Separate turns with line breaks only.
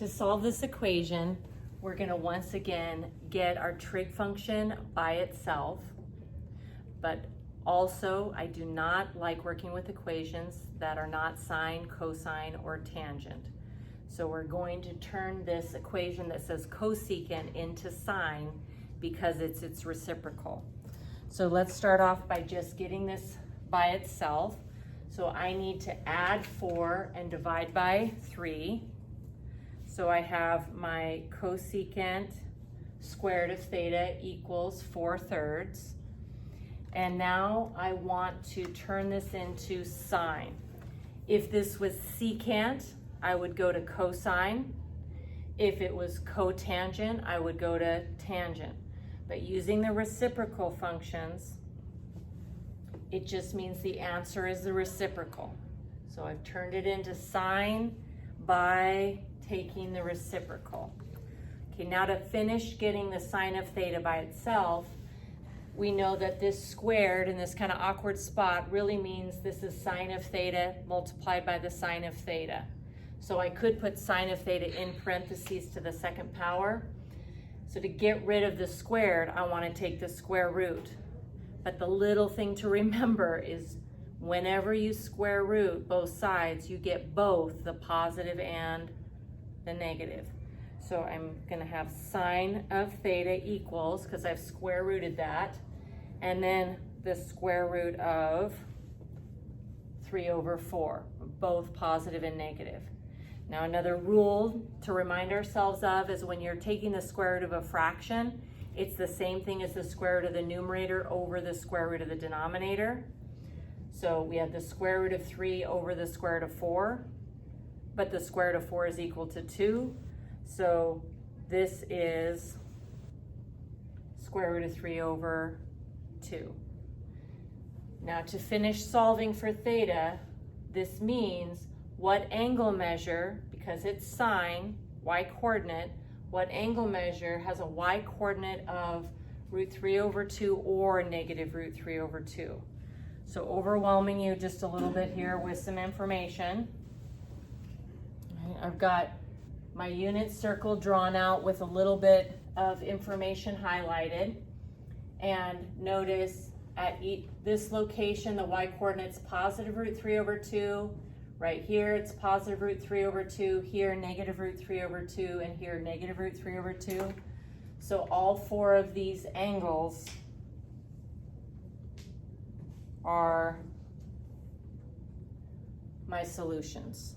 To solve this equation, we're going to once again get our trig function by itself, but also I do not like working with equations that are not sine, cosine, or tangent. So we're going to turn this equation that says cosecant into sine because it's its reciprocal. So let's start off by just getting this by itself. So I need to add 4 and divide by 3. So I have my cosecant squared of theta equals 4/3. And now I want to turn this into sine. If this was secant, I would go to cosine. If it was cotangent, I would go to tangent. But using the reciprocal functions, it just means the answer is the reciprocal. So I've turned it into sine by taking the reciprocal. Okay, now to finish getting the sine of theta by itself, we know that this squared in this kind of awkward spot really means this is sine of theta multiplied by the sine of theta. So I could put sine of theta in parentheses to the second power. So to get rid of the squared, I want to take the square root. But the little thing to remember is whenever you square root both sides, you get both the positive and the negative. So I'm going to have sine of theta equals, because I've square rooted that, and then the square root of 3/4, both positive and negative. Now another rule to remind ourselves of is when you're taking the square root of a fraction, it's the same thing as the square root of the numerator over the square root of the denominator. So we have the square root of 3 over the square root of 4, but the square root of 4 is equal to 2. So this is square root of 3/2. Now to finish solving for theta, this means what angle measure, because it's sine, y coordinate, what angle measure has a y coordinate of √3/2 or negative √3/2. So overwhelming you just a little bit here with some information. I've got my unit circle drawn out with a little bit of information highlighted. And notice at this location, the y coordinate's positive √3/2. Right here, it's positive √3/2. Here, negative √3/2. And here, negative √3/2. So all 4 of these angles are my solutions.